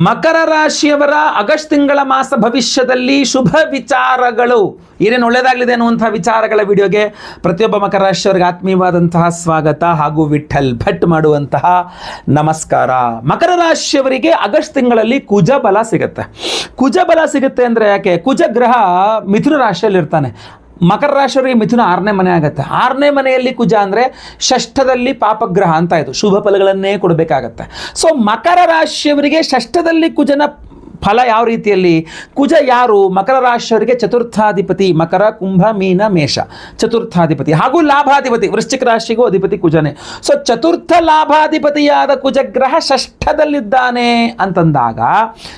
ಮಕರ ರಾಶಿಯವರ ಆಗಸ್ಟ್ ತಿಂಗಳ ಮಾಸ ಭವಿಷ್ಯದಲ್ಲಿ ಶುಭ ವಿಚಾರಗಳು ಏನೇನು ಒಳ್ಳೆಯದಾಗಲಿದೆ ಅನ್ನುವಂತಹ ವಿಚಾರಗಳ ವಿಡಿಯೋಗೆ ಪ್ರತಿಯೊಬ್ಬ ಮಕರ ರಾಶಿಯವರಿಗೆ ಆತ್ಮೀಯವಾದಂತಹ ಸ್ವಾಗತ ಹಾಗೂ ವಿಠಲ್ ಭಟ್ ಮಾಡುವಂತಹ ನಮಸ್ಕಾರ. ಮಕರ ರಾಶಿಯವರಿಗೆ ಆಗಸ್ಟ್ ತಿಂಗಳಲ್ಲಿ ಕುಜ ಬಲ ಸಿಗುತ್ತೆ. ಕುಜ ಬಲ ಸಿಗುತ್ತೆ ಅಂದರೆ ಯಾಕೆ? ಕುಜ ಗ್ರಹ ಮಿಥುನ ರಾಶಿಯಲ್ಲಿ ಇರ್ತಾನೆ. ಮಕರ ರಾಶಿಯವರಿಗೆ ಮಿಥುನ 6ನೇ ಮನೆ ಆಗುತ್ತೆ. 6ನೇ ಮನೆಯಲ್ಲಿ ಕುಜ ಅಂದರೆ ಷಷ್ಠದಲ್ಲಿ ಪಾಪಗ್ರಹ ಅಂತ ಇದು, ಶುಭ ಫಲಗಳನ್ನೇ ಕೊಡಬೇಕಾಗತ್ತೆ. ಸೊ ಮಕರ ರಾಶಿಯವರಿಗೆ ಷಷ್ಠದಲ್ಲಿ ಕುಜನ ಫಲ ಯಾವ ರೀತಿಯಲ್ಲಿ? ಕುಜ ಯಾರು? ಮಕರ ರಾಶಿಯವರಿಗೆ ಚತುರ್ಥಾಧಿಪತಿ. ಮಕರ, ಕುಂಭ, ಮೀನ, ಮೇಷ ಚತುರ್ಥಾಧಿಪತಿ ಹಾಗೂ ಲಾಭಾಧಿಪತಿ. ವೃಶ್ಚಿಕ ರಾಶಿಗೂ ಅಧಿಪತಿ ಕುಜನೇ. ಸೊ ಚತುರ್ಥ ಲಾಭಾಧಿಪತಿಯಾದ ಕುಜಗ್ರಹ ಷಷ್ಠದಲ್ಲಿದ್ದಾನೆ ಅಂತಂದಾಗ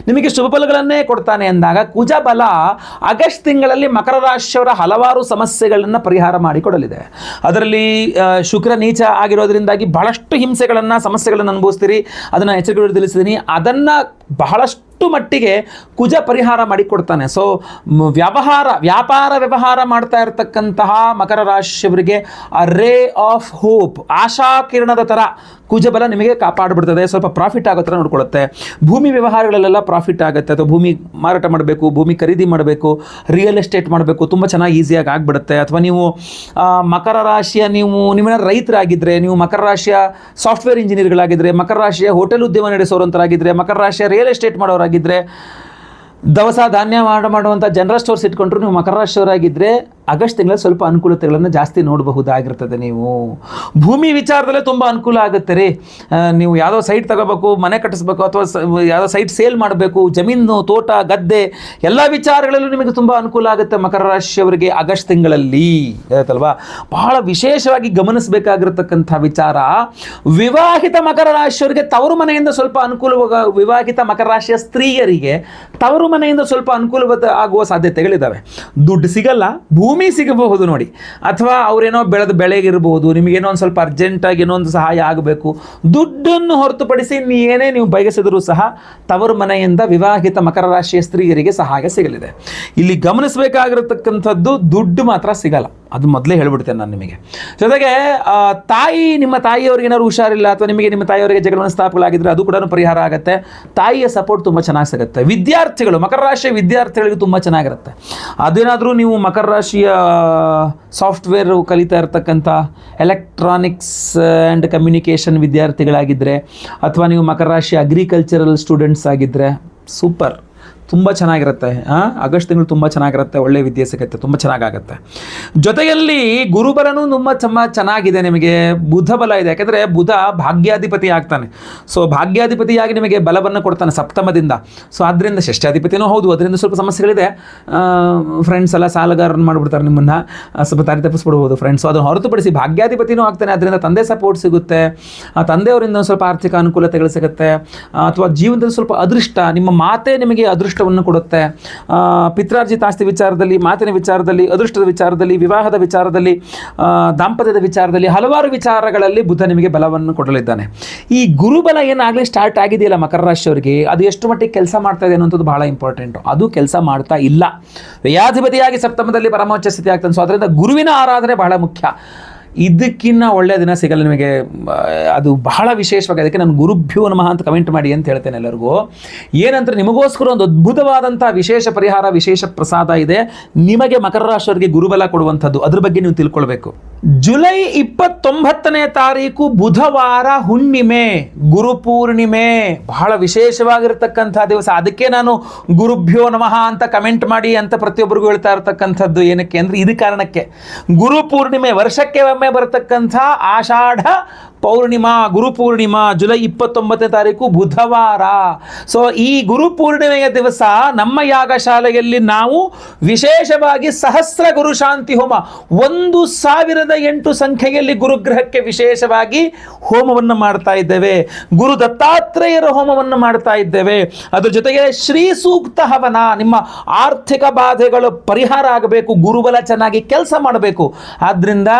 ನಿಮಗೆ ಶುಭ ಫಲಗಳನ್ನೇ ಕೊಡ್ತಾನೆ ಅಂದಾಗ ಕುಜ ಬಲ ಆಗಸ್ಟ್ ತಿಂಗಳಲ್ಲಿ ಮಕರ ರಾಶಿಯವರ ಹಲವಾರು ಸಮಸ್ಯೆಗಳನ್ನು ಪರಿಹಾರ ಮಾಡಿಕೊಡಲಿದೆ. ಅದರಲ್ಲಿ ಶುಕ್ರ ನೀಚ ಆಗಿರೋದ್ರಿಂದಾಗಿ ಬಹಳಷ್ಟು ಹಿಂಸೆಗಳನ್ನು ಸಮಸ್ಯೆಗಳನ್ನು ಅನುಭವಿಸ್ತೀರಿ. ಅದನ್ನು ಎಚ್ಚರಿಕೆ ತಿಳಿಸಿದ್ದೀನಿ. ಅದನ್ನು ಬಹಳಷ್ಟು ಮಟ್ಟಿಗೆ ಕುಜ ಪರಿಹಾರ ಮಾಡಿಕೊಡ್ತಾನೆ. ಸೊ ವ್ಯಾಪಾರ ವ್ಯವಹಾರ ಮಾಡ್ತಾ ಇರತಕ್ಕಂತಹ ಮಕರ ರಾಶಿಯವರಿಗೆ ಆ ರೇ ಆಫ್ ಹೋಪ್, ಆಶಾ ಕಿರಣದ ಥರ ಕುಜಬಲ ನಿಮಗೆ ಕಾಪಾಡಿಬಿಡ್ತದೆ. ಸ್ವಲ್ಪ ಪ್ರಾಫಿಟ್ ಆಗೋ ಥರ ನೋಡ್ಕೊಳ್ಳುತ್ತೆ. ಭೂಮಿ ವ್ಯವಹಾರಗಳಲ್ಲೆಲ್ಲ ಪ್ರಾಫಿಟ್ ಆಗುತ್ತೆ. ಅಥವಾ ಭೂಮಿ ಮಾರಾಟ ಮಾಡಬೇಕು, ಭೂಮಿ ಖರೀದಿ ಮಾಡಬೇಕು, ರಿಯಲ್ ಎಸ್ಟೇಟ್ ಮಾಡಬೇಕು, ತುಂಬ ಚೆನ್ನಾಗಿ ಈಸಿಯಾಗಿ ಆಗಿಬಿಡುತ್ತೆ. ಅಥವಾ ನೀವು ಮಕರ ರಾಶಿಯ ನೀವೇನಾದ್ರು ರೈತರಾಗಿದ್ದರೆ, ನೀವು ಮಕರ ರಾಶಿಯ ಸಾಫ್ಟ್ವೇರ್ ಇಂಜಿನಿಯರ್ಗಳಾಗಿದ್ದರೆ, ಮಕರ ರಾಶಿಯ ಹೋಟೆಲ್ ಉದ್ಯಮ ನಡೆಸೋರಂಥರಾಗಿದ್ದರೆ, ಮಕರ ರಾಶಿಯ ರಿಯಲ್ ಎಸ್ಟೇಟ್ ಮಾಡೋರಾಗಿದ್ದರೆ, ದವಸ ಧಾನ್ಯ ಮಾಡುವಂಥ ಜನರಲ್ ಸ್ಟೋರ್ಸ್ ಇಟ್ಕೊಂಡ್ರು ನೀವು ಮಕರ ರಾಶಿಯವರಾಗಿದ್ದರೆ ಆಗಸ್ಟ್ ತಿಂಗಳಲ್ಲಿ ಸ್ವಲ್ಪ ಅನುಕೂಲತೆಗಳನ್ನು ಜಾಸ್ತಿ ನೋಡಬಹುದಾಗಿರ್ತದೆ. ನೀವು ಭೂಮಿ ವಿಚಾರದಲ್ಲೇ ತುಂಬ ಅನುಕೂಲ ಆಗುತ್ತೆ ರೀ. ನೀವು ಯಾವುದೋ ಸೈಟ್ ತಗೋಬೇಕು, ಮನೆ ಕಟ್ಟಿಸ್ಬೇಕು, ಅಥವಾ ಯಾವುದೋ ಸೈಟ್ ಸೇಲ್ ಮಾಡಬೇಕು, ಜಮೀನು, ತೋಟ, ಗದ್ದೆ ಎಲ್ಲ ವಿಚಾರಗಳಲ್ಲೂ ನಿಮಗೆ ತುಂಬ ಅನುಕೂಲ ಆಗುತ್ತೆ ಮಕರ ರಾಶಿಯವರಿಗೆ ಆಗಸ್ಟ್ ತಿಂಗಳಲ್ಲಿ. ಆಯ್ತಲ್ವಾ? ಬಹಳ ವಿಶೇಷವಾಗಿ ಗಮನಿಸಬೇಕಾಗಿರತಕ್ಕಂಥ ವಿಚಾರ, ವಿವಾಹಿತ ಮಕರ ರಾಶಿಯವರಿಗೆ ತವರು ಮನೆಯಿಂದ ಸ್ವಲ್ಪ ಅನುಕೂಲ. ವಿವಾಹಿತ ಮಕರ ರಾಶಿಯ ಸ್ತ್ರೀಯರಿಗೆ ತವರು ಮನೆಯಿಂದ ಸ್ವಲ್ಪ ಅನುಕೂಲ ಆಗುವ ಸಾಧ್ಯತೆಗಳಿದ್ದಾವೆ. ದುಡ್ಡು ಸಿಗಲ್ಲ, ಭೂಮಿ ಸಿಗಬಹುದು ನೋಡಿ, ಅಥವಾ ಅವರೇನೋ ಬೆಳೆದ ಬೆಳೆಗಿರಬಹುದು, ನಿಮಗೇನೋ ಒಂದು ಸ್ವಲ್ಪ ಅರ್ಜೆಂಟಾಗಿ ಏನೋ ಒಂದು ಸಹಾಯ ಆಗಬೇಕು. ದುಡ್ಡನ್ನು ಹೊರತುಪಡಿಸಿ ಏನೇ ನೀವು ಬಯಸಿದರೂ ಸಹ ತವರು ಮನೆಯಿಂದ ವಿವಾಹಿತ ಮಕರ ರಾಶಿಯ ಸ್ತ್ರೀಯರಿಗೆ ಸಹಾಯ ಸಿಗಲಿದೆ. ಇಲ್ಲಿ ಗಮನಿಸಬೇಕಾಗಿರತಕ್ಕಂಥದ್ದು, ದುಡ್ಡು ಮಾತ್ರ ಸಿಗಲ್ಲ, ಅದು ಮೊದಲೇ ಹೇಳ್ಬಿಡ್ತೇನೆ ನಾನು ನಿಮಗೆ. ಜೊತೆಗೆ ನಿಮ್ಮ ತಾಯಿಯವ್ರಿಗೆ ಏನಾದ್ರು ಹುಷಾರಿಲ್ಲ, ಅಥವಾ ನಿಮ್ಮ ತಾಯಿಯವರಿಗೆ ಜಗಳ ಮನಸ್ತಾಪಗಳಾಗಿದ್ದರೆ ಅದು ಕೂಡ ಪರಿಹಾರ ಆಗುತ್ತೆ. ತಾಯಿಯ ಸಪೋರ್ಟ್ ತುಂಬ ಚೆನ್ನಾಗಿ ಸಿಗುತ್ತೆ. ವಿದ್ಯಾರ್ಥಿಗಳು, ಮಕರ ರಾಶಿಯ ವಿದ್ಯಾರ್ಥಿಗಳಿಗೆ ತುಂಬ ಚೆನ್ನಾಗಿರುತ್ತೆ. ಅದೇನಾದರೂ ನೀವು ಮಕರ ರಾಶಿಯ ಸಾಫ್ಟ್ವೇರ್ ಕಲಿತಾ ಇರತಕ್ಕಂಥ ಎಲೆಕ್ಟ್ರಾನಿಕ್ಸ್ ಆ್ಯಂಡ್ ಕಮ್ಯುನಿಕೇಷನ್ ವಿದ್ಯಾರ್ಥಿಗಳಾಗಿದ್ದರೆ, ಅಥವಾ ನೀವು ಮಕರ ರಾಶಿಯ ಅಗ್ರಿಕಲ್ಚರಲ್ ಸ್ಟೂಡೆಂಟ್ಸ್ ಆಗಿದ್ದರೆ ಸೂಪರ್, ತುಂಬ ಚೆನ್ನಾಗಿರುತ್ತೆ. ಆಗಸ್ಟ್ ತಿಂಗಳು ತುಂಬ ಚೆನ್ನಾಗಿರುತ್ತೆ, ಒಳ್ಳೆಯ ವಿದ್ಯೆ ಸಿಗುತ್ತೆ, ತುಂಬ ಚೆನ್ನಾಗಾಗುತ್ತೆ. ಜೊತೆಯಲ್ಲಿ ಗುರುಬಲನೂ ತುಂಬ ಚೆನ್ನಾಗಿದೆ. ನಿಮಗೆ ಬುಧ ಬಲ ಇದೆ, ಯಾಕೆಂದರೆ ಬುಧ ಭಾಗ್ಯಾಧಿಪತಿ ಆಗ್ತಾನೆ. ಸೊ ಭಾಗ್ಯಾಧಿಪತಿಯಾಗಿ ನಿಮಗೆ ಬಲವನ್ನು ಕೊಡ್ತಾನೆ ಸಪ್ತಮದಿಂದ. ಸೊ ಆದ್ದರಿಂದ ಷಷ್ಠಾಧಿಪತಿನೂ ಹೌದು, ಅದರಿಂದ ಸ್ವಲ್ಪ ಸಮಸ್ಯೆಗಳಿದೆ. ಫ್ರೆಂಡ್ಸ್ ಎಲ್ಲ ಸಾಲಗಾರರನ್ನು ಮಾಡಿಬಿಡ್ತಾರೆ, ನಿಮ್ಮನ್ನು ಸ್ವಲ್ಪ ದಾರಿ ತಪ್ಪಿಸ್ಬಿಡ್ಬೋದು ಫ್ರೆಂಡ್ಸು. ಅದನ್ನು ಹೊರತುಪಡಿಸಿ ಭಾಗ್ಯಾಧಿಪತಿನೂ ಆಗ್ತಾನೆ, ಅದರಿಂದ ತಂದೆ ಸಪೋರ್ಟ್ ಸಿಗುತ್ತೆ. ತಂದೆಯವರಿಂದ ಸ್ವಲ್ಪ ಆರ್ಥಿಕ ಅನುಕೂಲತೆಗಳು ಸಿಗುತ್ತೆ. ಅಥವಾ ಜೀವನದಲ್ಲಿ ಸ್ವಲ್ಪ ಅದೃಷ್ಟ, ನಿಮ್ಮ ಮಾತೇ ನಿಮಗೆ ಅದೃಷ್ಟವನ್ನು ಕೊಡುತ್ತೆ. ಪಿತ್ರಾರ್ಜಿತ ಆಸ್ತಿ ವಿಚಾರದಲ್ಲಿ, ಮಾತಿನ ವಿಚಾರದಲ್ಲಿ, ಅದೃಷ್ಟದ ವಿಚಾರದಲ್ಲಿ, ವಿವಾಹದ ವಿಚಾರದಲ್ಲಿ, ದಾಂಪತ್ಯದ ವಿಚಾರದಲ್ಲಿ, ಹಲವಾರು ವಿಚಾರಗಳಲ್ಲಿ ಬುಧ ನಿಮಗೆ ಬಲವನ್ನು ಕೊಡಲಿದ್ದಾನೆ. ಈ ಗುರುಬಲ ಏನಾಗಲಿ ಸ್ಟಾರ್ಟ್ ಆಗಿದೆಯಲ್ಲ ಮಕರ ರಾಶಿಯವರಿಗೆ, ಅದು ಎಷ್ಟು ಮಟ್ಟಿಗೆ ಕೆಲಸ ಮಾಡ್ತಾ ಇದೆ ಅನ್ನೋಂಥದ್ದು ಬಹಳ ಇಂಪಾರ್ಟೆಂಟು. ಅದು ಕೆಲಸ ಮಾಡ್ತಾ ಇಲ್ಲ. ವ್ಯಯಾಧಿಪತಿಯಾಗಿ ಸಪ್ತಮದಲ್ಲಿ ಪರಮೋಚ್ಚ ಸ್ಥಿತಿ ಆಗ್ತಾನೆ. ಸೊ ಅದರಿಂದ ಗುರುವಿನ ಆರಾಧನೆ ಬಹಳ ಮುಖ್ಯ. ಇದಕ್ಕಿನ್ನ ಒಳ್ಳೆಯ ದಿನ ಸಿಗಲ್ಲ ನಿಮಗೆ. ಅದು ಬಹಳ ವಿಶೇಷವಾಗಿ, ಅದಕ್ಕೆ ನಾನು ಗುರುಭ್ಯೋ ನಮಃ ಅಂತ ಕಮೆಂಟ್ ಮಾಡಿ ಅಂತ ಹೇಳ್ತೇನೆ ಎಲ್ಲರಿಗೂ. ಏನಂದ್ರೆ ನಿಮಗೋಸ್ಕರ ಒಂದು ಅದ್ಭುತವಾದಂಥ ವಿಶೇಷ ಪರಿಹಾರ, ವಿಶೇಷ ಪ್ರಸಾದ ಇದೆ ನಿಮಗೆ ಮಕರ ರಾಶಿಯವರಿಗೆ ಗುರುಬಲ ಕೊಡುವಂಥದ್ದು. ಅದ್ರ ಬಗ್ಗೆ ನೀವು ತಿಳ್ಕೊಳ್ಬೇಕು. ಜುಲೈ 29ನೇ ತಾರೀಕು ಬುಧವಾರ ಹುಣ್ಣಿಮೆ, ಗುರುಪೂರ್ಣಿಮೆ, ಬಹಳ ವಿಶೇಷವಾಗಿರ್ತಕ್ಕಂಥ ದಿವಸ. ಅದಕ್ಕೆ ನಾನು ಗುರುಭ್ಯೋ ನಮಃ ಅಂತ ಕಮೆಂಟ್ ಮಾಡಿ ಅಂತ ಪ್ರತಿಯೊಬ್ಬರಿಗೂ ಹೇಳ್ತಾ ಇರತಕ್ಕಂಥದ್ದು. ಏನಕ್ಕೆ ಅಂದರೆ ಇದು ಕಾರಣಕ್ಕೆ. ಗುರುಪೂರ್ಣಿಮೆ ವರ್ಷಕ್ಕೆ ಒಮ್ಮೆ ಬರತಕ್ಕಂಥ ಆಷಾಢ ಪೌರ್ಣಿಮಾ, ಗುರುಪೂರ್ಣಿಮಾ ಜುಲೈ 29ನೇ ತಾರೀಕು ಬುಧವಾರ. ಸೊ ಈ ಗುರುಪೂರ್ಣಿಮೆಯ ದಿವಸ ನಮ್ಮ ಯಾಗಶಾಲೆಯಲ್ಲಿ ನಾವು ವಿಶೇಷವಾಗಿ ಸಹಸ್ರ ಗುರು ಶಾಂತಿ ಹೋಮ, 1008 ಸಂಖ್ಯೆಯಲ್ಲಿ ಗುರುಗ್ರಹಕ್ಕೆ ವಿಶೇಷವಾಗಿ ಹೋಮವನ್ನು ಮಾಡ್ತಾ ಇದ್ದೇವೆ. ಗುರು ದತ್ತಾತ್ರೇಯರ ಹೋಮವನ್ನು ಮಾಡ್ತಾ ಇದ್ದೇವೆ. ಅದ್ರ ಜೊತೆಗೆ ಶ್ರೀ ಸೂಕ್ತ ಹವನ, ನಿಮ್ಮ ಆರ್ಥಿಕ ಬಾಧೆಗಳು ಪರಿಹಾರ ಆಗಬೇಕು, ಗುರುಬಲ ಚೆನ್ನಾಗಿ ಕೆಲಸ ಮಾಡಬೇಕು, ಆದ್ದರಿಂದ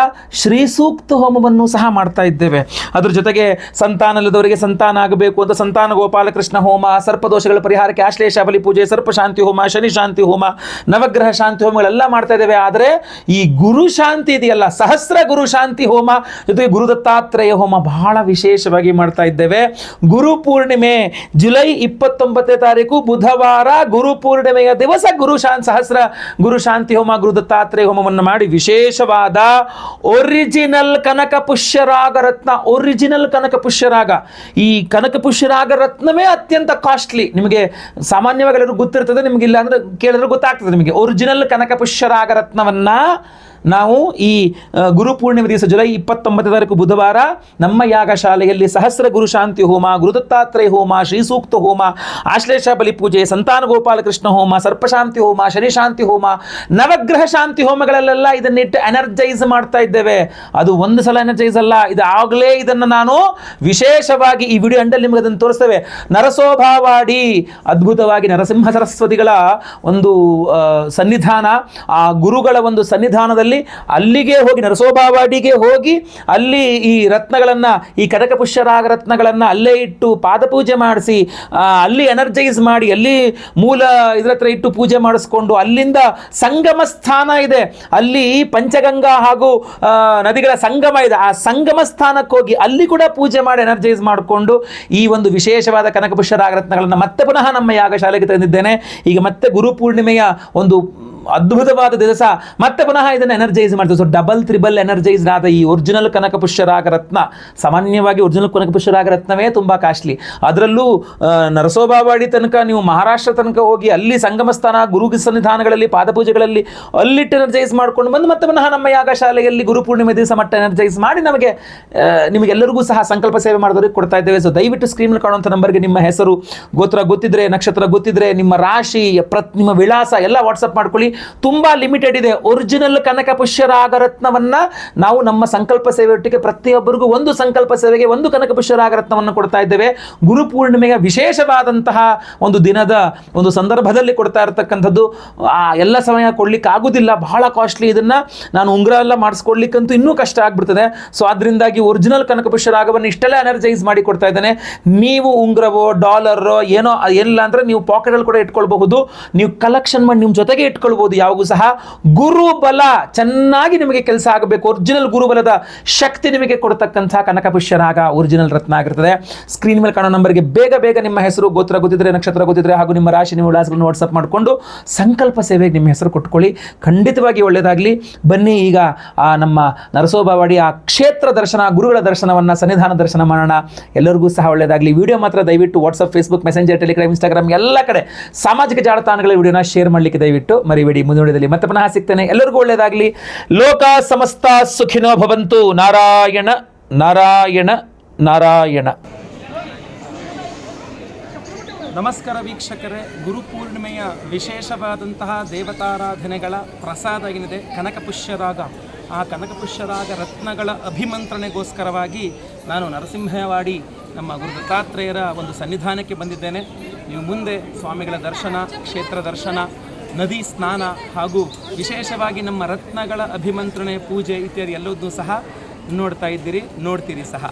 ಶ್ರೀ ಸೂಕ್ತ ಹೋಮವನ್ನು ಸಹ ಮಾಡ್ತಾ ಇದ್ದೇವೆ. ಅದ್ರ ಜೊತೆಗೆ ಸಂತಾನಲ್ಲದವರಿಗೆ ಸಂತಾನ ಆಗಬೇಕು ಅಂತ ಸಂತಾನ ಗೋಪಾಲಕೃಷ್ಣ ಹೋಮ, ಸರ್ಪದೋಷಗಳ ಪರಿಹಾರಕ್ಕೆ ಆಶ್ಲೇಷ ಬಲಿ ಪೂಜೆ, ಸರ್ಪ ಶಾಂತಿ ಹೋಮ, ಶನಿ ಶಾಂತಿ ಹೋಮ, ನವಗ್ರಹ ಶಾಂತಿ ಹೋಮಗಳೆಲ್ಲ ಮಾಡ್ತಾ ಇದ್ದೇವೆ. ಆದರೆ ಈ ಗುರು ಶಾಂತಿ ಇದೆಯಲ್ಲ, ಸಹಸ್ರ ಗುರು ಶಾಂತಿ ಹೋಮ ಜೊತೆಗೆ ಗುರು ದತ್ತಾತ್ರೇಯ ಹೋಮ ಬಹಳ ವಿಶೇಷವಾಗಿ ಮಾಡ್ತಾ ಇದ್ದೇವೆ. ಗುರು ಪೂರ್ಣಿಮೆ ಜುಲೈ 29ನೇ ತಾರೀಕು ಬುಧವಾರ ಗುರು ಪೂರ್ಣಿಮೆಯ ದಿವಸ ಸಹಸ್ರ ಗುರು ಶಾಂತಿ ಹೋಮ, ಗುರು ದತ್ತಾತ್ರೇಯ ಹೋಮವನ್ನು ಮಾಡಿ ವಿಶೇಷವಾದ ಒರಿಜಿನಲ್ ಕನಕ ಪುಷ್ಯರಾಗ ರತ್ನ, ಒರಿಜಿನಲ್ ಕನಕ ಪುಷ್ಯರಾಗ, ಈ ಕನಕ ಪುಷ್ಯರಾಗ ರತ್ನವೇ ಅತ್ಯಂತ ಕಾಸ್ಟ್ಲಿ. ನಿಮಗೆ ಸಾಮಾನ್ಯವಾಗಿ ಎಲ್ಲರೂ ಗೊತ್ತಿರ್ತದೆ, ನಿಮಗೆ ಇಲ್ಲ ಅಂದ್ರೆ ಕೇಳಿದ್ರೆ ಗೊತ್ತಾಗ್ತದೆ ನಿಮಗೆ. ಒರಿಜಿನಲ್ ಕನಕ ಪುಷ್ಯರಾಗ ರತ್ನವನ್ನ ನಾವು ಈ ಗುರು ಪೂರ್ಣಿಮೆ ದಿವಸ ಜುಲೈ 29ನೇ ತಾರೀಕು ಬುಧವಾರ ನಮ್ಮ ಯಾಗಶಾಲೆಯಲ್ಲಿ ಸಹಸ್ರ ಗುರು ಶಾಂತಿ ಹೋಮ, ಗುರುದತ್ತಾತ್ರೇಯ ಹೋಮ, ಶ್ರೀ ಸೂಕ್ತ ಹೋಮ, ಆಶ್ಲೇಷ ಬಲಿ ಪೂಜೆ, ಸಂತಾನ ಗೋಪಾಲಕೃಷ್ಣ ಹೋಮ, ಸರ್ಪಶಾಂತಿ ಹೋಮ, ಶನಿ ಶಾಂತಿ ಹೋಮ, ನವಗ್ರಹ ಶಾಂತಿ ಹೋಮಗಳಲ್ಲೆಲ್ಲ ಇದನ್ನಿಟ್ಟು ಎನರ್ಜೈಸ್ ಮಾಡ್ತಾ ಇದ್ದೇವೆ. ಅದು ಒಂದು ಸಲ ಎನರ್ಜೈಸ್ ಅಲ್ಲ, ಇದಾಗಲೇ ಇದನ್ನು ನಾನು ವಿಶೇಷವಾಗಿ ಈ ವಿಡಿಯೋ ಅಂಡಲ್ಲಿ ನಿಮಗೆ ಅದನ್ನು ತೋರಿಸ್ತೇವೆ. ನರಸೋಭಾವಾಡಿ ಅದ್ಭುತವಾಗಿ ನರಸಿಂಹ ಸರಸ್ವತಿಗಳ ಒಂದು ಸನ್ನಿಧಾನ, ಆ ಗುರುಗಳ ಒಂದು ಸನ್ನಿಧಾನದಲ್ಲಿ ಅಲ್ಲಿಗೆ ಹೋಗಿ ನರಸೋಭಾವಾಡಿಗೆ ಹೋಗಿ ಅಲ್ಲಿ ಈ ರತ್ನಗಳನ್ನು, ಈ ಕನಕ ಪುಷ್ಯರಾಗ ರತ್ನಗಳನ್ನು ಅಲ್ಲೇ ಇಟ್ಟು ಪಾದಪೂಜೆ ಮಾಡಿಸಿ, ಅಲ್ಲಿ ಎನರ್ಜೈಸ್ ಮಾಡಿ, ಅಲ್ಲಿ ಮೂಲ ಇದ್ರ ಹತ್ರ ಇಟ್ಟು ಪೂಜೆ ಮಾಡಿಸ್ಕೊಂಡು, ಅಲ್ಲಿಂದ ಸಂಗಮ ಸ್ಥಾನ ಇದೆ, ಅಲ್ಲಿ ಪಂಚಗಂಗಾ ಹಾಗೂ ನದಿಗಳ ಸಂಗಮ ಇದೆ, ಆ ಸಂಗಮ ಸ್ಥಾನಕ್ಕೆ ಹೋಗಿ ಅಲ್ಲಿ ಕೂಡ ಪೂಜೆ ಮಾಡಿ ಎನರ್ಜೈಸ್ ಮಾಡಿಕೊಂಡು ಈ ಒಂದು ವಿಶೇಷವಾದ ಕನಕ ಪುಷ್ಯರಾಗ ರತ್ನಗಳನ್ನು ಮತ್ತೆ ಪುನಃ ನಮ್ಮ ಯಾಗಶಾಲೆಗೆ ತಂದಿದ್ದೇನೆ. ಈಗ ಮತ್ತೆ ಗುರು ಪೂರ್ಣಿಮೆಯ ಒಂದು ಅದ್ಭುತವಾದ ದಿವಸ ಮತ್ತೆ ಪುನಃ ಇದನ್ನು ಎನರ್ಜೈಸ್ ಮಾಡ್ತೀವಿ. ಸೊ ಡಬಲ್ ತ್ರಿಬಲ್ ಎನರ್ಜೈಸ್ಡ್ ಆದ ಈ ಒರಿಜಿನಲ್ ಕನಕ ಪುಷ್ಯರಾಗ ರತ್ನ, ಸಾಮಾನ್ಯವಾಗಿ ಒರಿಜಿನಲ್ ಕನಕ ಪುಷ್ಯರಾಗ ರತ್ನವೇ ತುಂಬ ಕಾಸ್ಟ್ಲಿ. ಅದರಲ್ಲೂ ನರಸೋಬಾವಾಡಿ ತನಕ ನೀವು ಮಹಾರಾಷ್ಟ್ರ ತನಕ ಹೋಗಿ ಅಲ್ಲಿ ಸಂಗಮ ಸ್ಥಾನ, ಗುರು ಸನ್ನಿಧಾನಗಳಲ್ಲಿ, ಪಾದಪೂಜೆಗಳಲ್ಲಿ ಅಲ್ಲಿಟ್ಟು ಎನರ್ಜೈಸ್ ಮಾಡ್ಕೊಂಡು ಬಂದು ಮತ್ತೆ ಪುನಃ ನಮ್ಮ ಯಾಗಶಾಲೆಯಲ್ಲಿ ಗುರು ಪೂರ್ಣಿಮೆ ದಿವಸ ಮತ್ತೆ ಎನರ್ಜೈಸ್ ಮಾಡಿ ನಮಗೆ ನಿಮಗೆಲ್ಲರಿಗೂ ಸಹ ಸಂಕಲ್ಪ ಸೇವೆ ಮಾಡೋದಕ್ಕೆ ಕೊಡ್ತಾ ಇದ್ದೇವೆ. ಸೊ ದಯವಿಟ್ಟು ಸ್ಕ್ರೀನ್ ಕಾಣುವಂಥ ನಂಬರ್ಗೆ ನಿಮ್ಮ ಹೆಸರು, ಗೋತ್ರ ಗೊತ್ತಿದ್ರೆ, ನಕ್ಷತ್ರ ಗೊತ್ತಿದ್ರೆ, ನಿಮ್ಮ ರಾಶಿ, ನಿಮ್ಮ ವಿಳಾಸ ಎಲ್ಲ ವಾಟ್ಸಪ್ ಮಾಡ್ಕೊಳ್ಳಿ. ತುಂಬಾ ಲಿಮಿಟೆಡ್ ಇದೆ. ಒರಿಜಿನಲ್ ಕನಕ ಪುಷ್ಯರಾಗ ರತ್ನವನ್ನ ನಾವು ನಮ್ಮ ಸಂಕಲ್ಪ ಸೇವೆ ಒಟ್ಟಿಗೆ ಪ್ರತಿಯೊಬ್ಬರಿಗೂ ಒಂದು ಸಂಕಲ್ಪ ಸೇವೆಗೆ ಒಂದು ಕನಕ ಪುಷ್ಯರಾಗ ರತ್ನವನ್ನು ಕೊಡ್ತಾ ಇದ್ದೇವೆ. ಗುರು ಪೂರ್ಣಿಮೆಯ ವಿಶೇಷವಾದಂತಹ ಒಂದು ದಿನದ ಒಂದು ಸಂದರ್ಭದಲ್ಲಿ ಕೊಡ್ತಾ ಇರತಕ್ಕಂಥದ್ದು. ಎಲ್ಲ ಸಮಯ ಕೊಡ್ಲಿಕ್ಕೆ ಆಗುದಿಲ್ಲ, ಬಹಳ ಕಾಸ್ಟ್ಲಿ. ಇದನ್ನ ನಾನು ಉಂಗುರ ಎಲ್ಲ ಮಾಡಿಸ್ಕೊಡ್ಲಿಕ್ಕಂತೂ ಇನ್ನೂ ಕಷ್ಟ ಆಗ್ಬಿಡ್ತದೆ. ಸೊ ಅದರಿಂದಾಗಿ ಒರಿಜಿನಲ್ ಕನಕ ಪುಷ್ಯರಾಗವನ್ನು ಇಷ್ಟೆಲ್ಲ ಎನರ್ಜೈಸ್ ಮಾಡಿ ಕೊಡ್ತಾ ಇದ್ದೇನೆ. ನೀವು ಉಂಗುರವೋ ಡಾಲರೋ ಏನೋ ಎಲ್ಲ ಅಂದ್ರೆ ನೀವು ಪಾಕೆಟಲ್ಲಿ ಕೂಡ ಇಟ್ಕೊಳ್ಬಹುದು, ನೀವು ಕಲೆಕ್ಷನ್ ಮಾಡಿ ನಿಮ್ಮ ಜೊತೆಗೆ ಇಟ್ಕೊಳ್ಬಹುದು. ಯಾವಾಗೂ ಸಹ ಗುರುಬಲ ಚೆನ್ನಾಗಿ ನಿಮಗೆ ಕೆಲಸ ಆಗಬೇಕು. ಒರಿಜಿನಲ್ ಗುರುಬಲದ ಶಕ್ತಿ ನಿಮಗೆ ಕೊಡತಕ್ಕಂಥ ಕನಕ ಪುಷ್ಯರಾಗ ಒರಿಜಿನಲ್ ರತ್ನ ಆಗಿರ್ತದೆ. ಸ್ಕ್ರೀನ್ ಮೇಲೆ ಕಾಣೋ ನಂಬರ್ಗೆ ಬೇಗ ಬೇಗ ನಿಮ್ಮ ಹೆಸರು, ಗೋತ್ರ ಗೊತ್ತಿದ್ರೆ, ನಕ್ಷತ್ರ ಗೊತ್ತಿದ್ರೆ ಹಾಗೂ ನಿಮ್ಮ ರಾಶಿ, ನಿಮ್ಮ ವಿಳಾಸಗಳನ್ನು ವಾಟ್ಸಪ್ ಮಾಡಿಕೊಂಡು ಸಂಕಲ್ಪ ಸೇವೆಗೆ ನಿಮ್ಮ ಹೆಸರು ಕೊಟ್ಕೊಳ್ಳಿ. ಖಂಡಿತವಾಗಿ ಒಳ್ಳೆಯದಾಗಲಿ. ಬನ್ನಿ ಈಗ ನಮ್ಮ ನರಸೋಬಾವಾಡಿ ಆ ಕ್ಷೇತ್ರ ದರ್ಶನ, ಗುರುಗಳ ದರ್ಶನವನ್ನು, ಸನ್ನಿಧಾನ ದರ್ಶನ ಮಾಡೋಣ. ಎಲ್ಲರಿಗೂ ಸಹ ಒಳ್ಳೆಯದಾಗಲಿ. ವಿಡಿಯೋ ಮಾತ್ರ ದಯವಿಟ್ಟು WhatsApp, Facebook, messenger, Telegram, Instagram ಎಲ್ಲ ಕಡೆ ಸಾಮಾಜಿಕ ಜಾಲತಾಣಗಳ ವಿಡಿಯೋನ ಶೇರ್ ಮಾಡಲಿಕ್ಕೆ ದಯವಿಟ್ಟು ಮರಿಬೇಡಿ. ಮುಂದಿನದಲ್ಲಿ ಮತ್ತೆ ಪುನಃ ಸಿಗ್ತೇನೆ. ಎಲ್ಲರಿಗೂ ಒಳ್ಳೆಯದಾಗಲಿ. ಲೋಕ ಸಮಸ್ತ ಸುಖಿನೋ ಭವಂತು. ನಾರಾಯಣ ನಾರಾಯಣ ನಾರಾಯಣ. ನಮಸ್ಕಾರ ವೀಕ್ಷಕರೇ. ಗುರುಪೂರ್ಣಿಮೆಯ ವಿಶೇಷವಾದಂತಹ ದೇವತಾರಾಧನೆಗಳ ಪ್ರಸಾದ ಏನಿದೆ ಕನಕ ಪುಷ್ಯರಾಗ, ಆ ಕನಕ ಪುಷ್ಯರಾಗ ರತ್ನಗಳ ಅಭಿಮಂತ್ರಣೆಗೋಸ್ಕರವಾಗಿ ನಾನು ನರಸಿಂಹವಾಡಿ ನಮ್ಮ ಗುರು ದತ್ತಾತ್ರೇಯರ ಒಂದು ಸನ್ನಿಧಾನಕ್ಕೆ ಬಂದಿದ್ದೇನೆ. ನೀವು ಮುಂದೆ ಸ್ವಾಮಿಗಳ ದರ್ಶನ, ಕ್ಷೇತ್ರ ದರ್ಶನ, ನದಿ ಸ್ನಾನ ಹಾಗೂ ವಿಶೇಷವಾಗಿ ನಮ್ಮ ರತ್ನಗಳ ಅಭಿಮಂತ್ರಣೆ, ಪೂಜೆ ಇತ್ಯಾದಿ ಎಲ್ಲವನ್ನೂ ಸಹ ನೋಡ್ತಾ ಇದ್ದೀರಿ, ನೋಡ್ತೀರಿ ಸಹ.